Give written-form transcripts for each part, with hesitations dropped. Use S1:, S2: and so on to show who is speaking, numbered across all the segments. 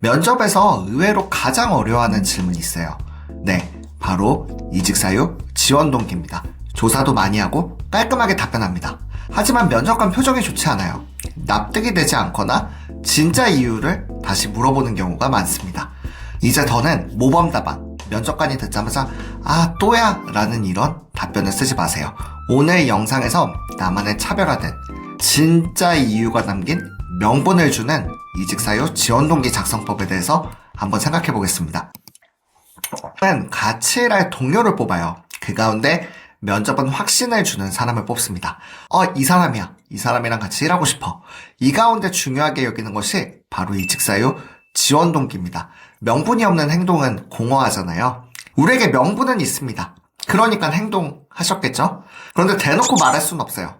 S1: 면접에서 의외로 가장 어려워하는 질문이 있어요. 네, 바로 이직 사유, 지원 동기입니다. 조사도 많이 하고 깔끔하게 답변합니다. 하지만 면접관 표정이 좋지 않아요. 납득이 되지 않거나 진짜 이유를 다시 물어보는 경우가 많습니다. 이제 더는 모범 답안, 면접관이 듣자마자 아 또야 라는 이런 답변을 쓰지 마세요. 오늘 영상에서 나만의 차별화된 진짜 이유가 담긴 명분을 주는 이직사유 지원동기 작성법에 대해서 한번 생각해 보겠습니다. 같이 일할 동료를 뽑아요. 그 가운데 면접은 확신을 주는 사람을 뽑습니다. 이 사람이야. 이 사람이랑 같이 일하고 싶어. 이 가운데 중요하게 여기는 것이 바로 이직사유 지원동기입니다. 명분이 없는 행동은 공허하잖아요. 우리에게 명분은 있습니다. 그러니까 행동하셨겠죠? 그런데 대놓고 말할 수는 없어요.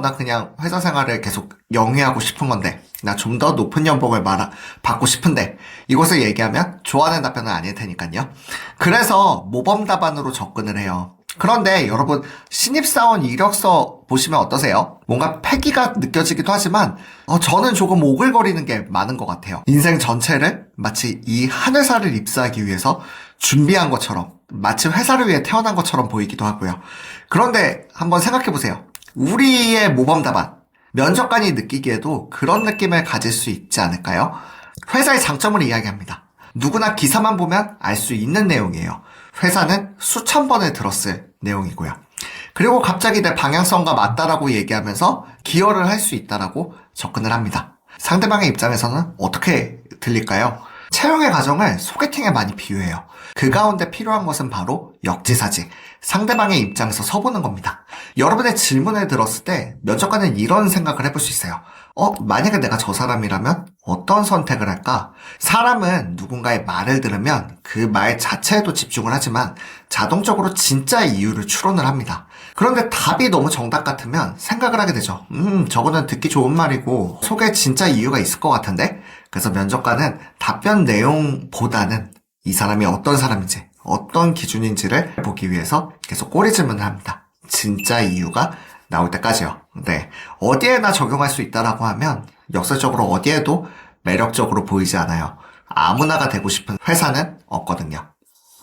S1: 나 그냥 회사 생활을 계속 영위하고 싶은 건데, 나 좀 더 높은 연봉을 받고 싶은데, 이것을 얘기하면 좋아하는 답변은 아닐 테니까요. 그래서 모범 답안으로 접근을 해요. 그런데 여러분, 신입사원 이력서 보시면 어떠세요? 뭔가 패기가 느껴지기도 하지만, 저는 조금 오글거리는 게 많은 것 같아요. 인생 전체를 마치 이 한 회사를 입사하기 위해서 준비한 것처럼, 마치 회사를 위해 태어난 것처럼 보이기도 하고요. 그런데 한번 생각해보세요. 우리의 모범 답안, 면접관이 느끼기에도 그런 느낌을 가질 수 있지 않을까요? 회사의 장점을 이야기합니다. 누구나 기사만 보면 알 수 있는 내용이에요. 회사는 수천 번을 들었을 내용이고요. 그리고 갑자기 내 방향성과 맞다라고 얘기하면서 기여를 할 수 있다라고 접근을 합니다. 상대방의 입장에서는 어떻게 들릴까요? 채용의 과정을 소개팅에 많이 비유해요. 그 가운데 필요한 것은 바로 역지사지, 상대방의 입장에서 서보는 겁니다. 여러분의 질문을 들었을 때 면접관은 이런 생각을 해볼 수 있어요. 만약에 내가 저 사람이라면 어떤 선택을 할까? 사람은 누군가의 말을 들으면 그 말 자체에도 집중을 하지만 자동적으로 진짜 이유를 추론을 합니다. 그런데 답이 너무 정답 같으면 생각을 하게 되죠. 저거는 듣기 좋은 말이고 속에 진짜 이유가 있을 것 같은데? 그래서 면접관은 답변 내용보다는 이 사람이 어떤 사람인지, 어떤 기준인지를 보기 위해서 계속 꼬리 질문을 합니다. 진짜 이유가 나올 때까지요. 네. 어디에나 적용할 수 있다라고 하면 역설적으로 어디에도 매력적으로 보이지 않아요. 아무나가 되고 싶은 회사는 없거든요.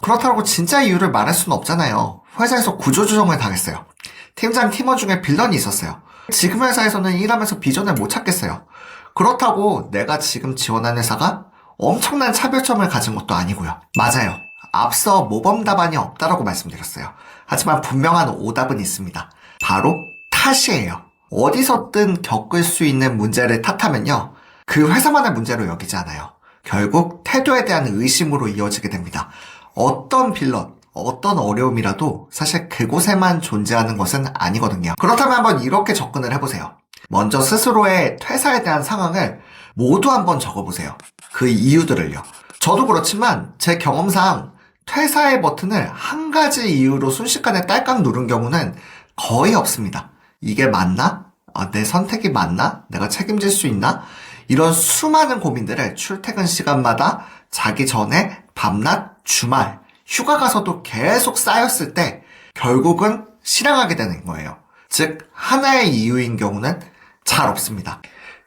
S1: 그렇다고 진짜 이유를 말할 수는 없잖아요. 회사에서 구조조정을 당했어요. 팀장 팀원 중에 빌런이 있었어요. 지금 회사에서는 일하면서 비전을 못 찾겠어요. 그렇다고 내가 지금 지원한 회사가 엄청난 차별점을 가진 것도 아니고요. 맞아요. 앞서 모범 답안이 없다라고 말씀드렸어요. 하지만 분명한 오답은 있습니다. 바로 탓이에요. 어디서든 겪을 수 있는 문제를 탓하면요. 그 회사만의 문제로 여기지 않아요. 결국 태도에 대한 의심으로 이어지게 됩니다. 어떤 빌런, 어떤 어려움이라도 사실 그곳에만 존재하는 것은 아니거든요. 그렇다면 한번 이렇게 접근을 해보세요. 먼저 스스로의 퇴사에 대한 상황을 모두 한번 적어보세요. 그 이유들을요. 저도 그렇지만 제 경험상 퇴사의 버튼을 한 가지 이유로 순식간에 딸깍 누른 경우는 거의 없습니다. 이게 맞나? 내 선택이 맞나? 내가 책임질 수 있나? 이런 수많은 고민들을 출퇴근 시간마다 자기 전에 밤낮, 주말, 휴가 가서도 계속 쌓였을 때 결국은 실행하게 되는 거예요. 즉 하나의 이유인 경우는 잘 없습니다.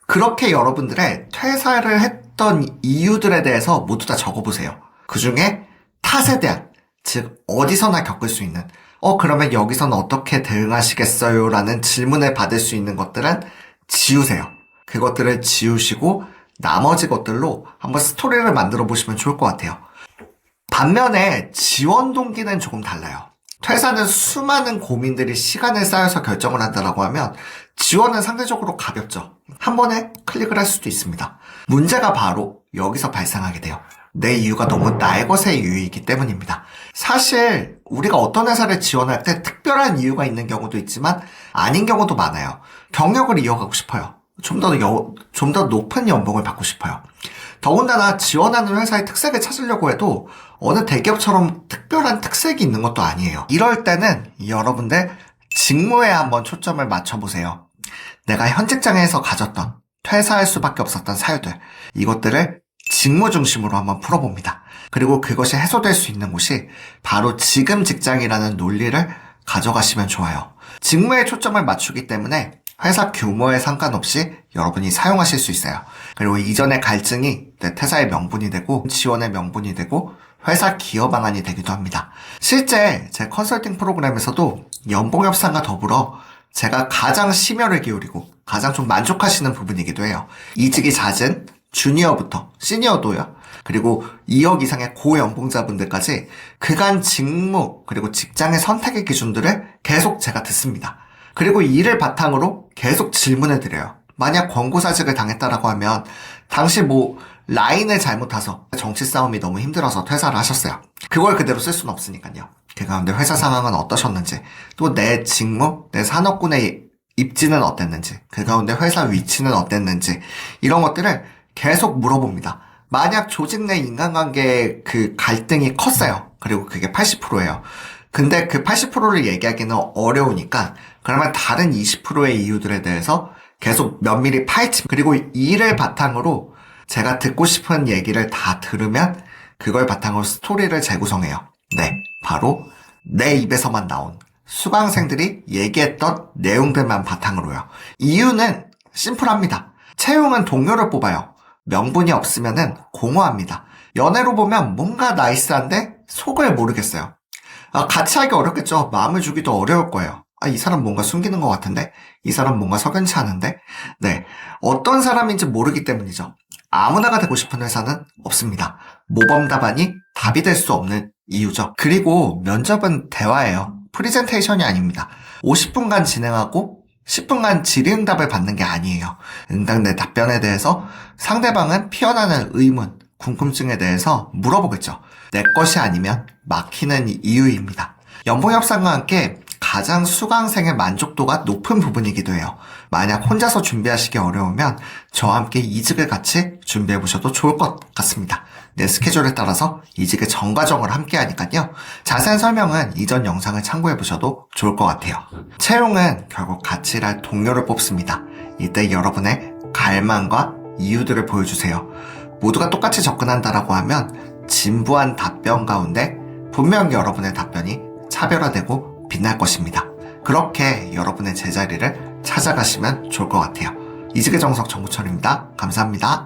S1: 그렇게 여러분들의 퇴사를 했던 이유들에 대해서 모두 다 적어보세요. 그 중에 탓에 대한, 즉 어디서나 겪을 수 있는 그러면 여기서는 어떻게 대응하시겠어요? 라는 질문을 받을 수 있는 것들은 지우세요. 그것들을 지우시고 나머지 것들로 한번 스토리를 만들어 보시면 좋을 것 같아요. 반면에 지원 동기는 조금 달라요. 퇴사는 수많은 고민들이 시간을 쌓여서 결정을 한다라고 하면 지원은 상대적으로 가볍죠. 한 번에 클릭을 할 수도 있습니다. 문제가 바로 여기서 발생하게 돼요. 내 이유가 너무 나의 것의 이유이기 때문입니다. 사실 우리가 어떤 회사를 지원할 때 특별한 이유가 있는 경우도 있지만 아닌 경우도 많아요. 경력을 이어가고 싶어요. 좀 더 높은 연봉을 받고 싶어요. 더군다나 지원하는 회사의 특색을 찾으려고 해도 어느 대기업처럼 특별한 특색이 있는 것도 아니에요. 이럴 때는 여러분들 직무에 한번 초점을 맞춰보세요. 내가 현 직장에서 가졌던 퇴사할 수밖에 없었던 사유들, 이것들을 직무 중심으로 한번 풀어봅니다. 그리고 그것이 해소될 수 있는 곳이 바로 지금 직장이라는 논리를 가져가시면 좋아요. 직무에 초점을 맞추기 때문에 회사 규모에 상관없이 여러분이 사용하실 수 있어요. 그리고 이전의 갈증이 내 퇴사의 명분이 되고 지원의 명분이 되고 회사 기여 방안이 되기도 합니다. 실제 제 컨설팅 프로그램에서도 연봉 협상과 더불어 제가 가장 심혈을 기울이고 가장 좀 만족하시는 부분이기도 해요. 이직이 잦은 주니어부터 시니어도요. 그리고 2억 이상의 고연봉자분들까지 그간 직무 그리고 직장의 선택의 기준들을 계속 제가 듣습니다. 그리고 이를 바탕으로 계속 질문을 드려요. 만약 권고사직을 당했다라고 하면 당시 라인을 잘못 타서 정치 싸움이 너무 힘들어서 퇴사를 하셨어요. 그걸 그대로 쓸 수는 없으니까요. 그 가운데 회사 상황은 어떠셨는지, 또 내 직무, 내 산업군의 입지는 어땠는지, 그 가운데 회사 위치는 어땠는지 이런 것들을 계속 물어봅니다. 만약 조직 내 인간관계의 그 갈등이 컸어요. 그리고 그게 80%예요. 근데 그 80%를 얘기하기는 어려우니까 그러면 다른 20%의 이유들에 대해서 계속 면밀히 파헤침, 그리고 이를 바탕으로 제가 듣고 싶은 얘기를 다 들으면 그걸 바탕으로 스토리를 재구성해요. 네, 바로 내 입에서만 나온 수강생들이 얘기했던 내용들만 바탕으로요. 이유는 심플합니다. 채용은 동료를 뽑아요. 명분이 없으면은 공허합니다. 연애로 보면 뭔가 나이스한데 속을 모르겠어요. 같이 하기 어렵겠죠. 마음을 주기도 어려울 거예요. 이 사람 뭔가 숨기는 것 같은데? 이 사람 뭔가 석연치 않은데? 네. 어떤 사람인지 모르기 때문이죠. 아무나가 되고 싶은 회사는 없습니다. 모범 답안이 답이 될 수 없는 이유죠. 그리고 면접은 대화예요. 프리젠테이션이 아닙니다. 50분간 진행하고 10분간 질의응답을 받는 게 아니에요. 응답 내 답변에 대해서 상대방은 피어나는 의문, 궁금증에 대해서 물어보겠죠. 내 것이 아니면 막히는 이유입니다. 연봉 협상과 함께 가장 수강생의 만족도가 높은 부분이기도 해요. 만약 혼자서 준비하시기 어려우면 저와 함께 이직을 같이 준비해보셔도 좋을 것 같습니다. 내 스케줄에 따라서 이직의 전 과정을 함께 하니까요. 자세한 설명은 이전 영상을 참고해보셔도 좋을 것 같아요. 채용은 결국 같이 일할 동료를 뽑습니다. 이때 여러분의 갈망과 이유들을 보여주세요. 모두가 똑같이 접근한다라고 하면 진부한 답변 가운데 분명 여러분의 답변이 차별화되고 빛날 것입니다. 그렇게 여러분의 제자리를 찾아가시면 좋을 것 같아요. 이직의 정석 정구철입니다. 감사합니다.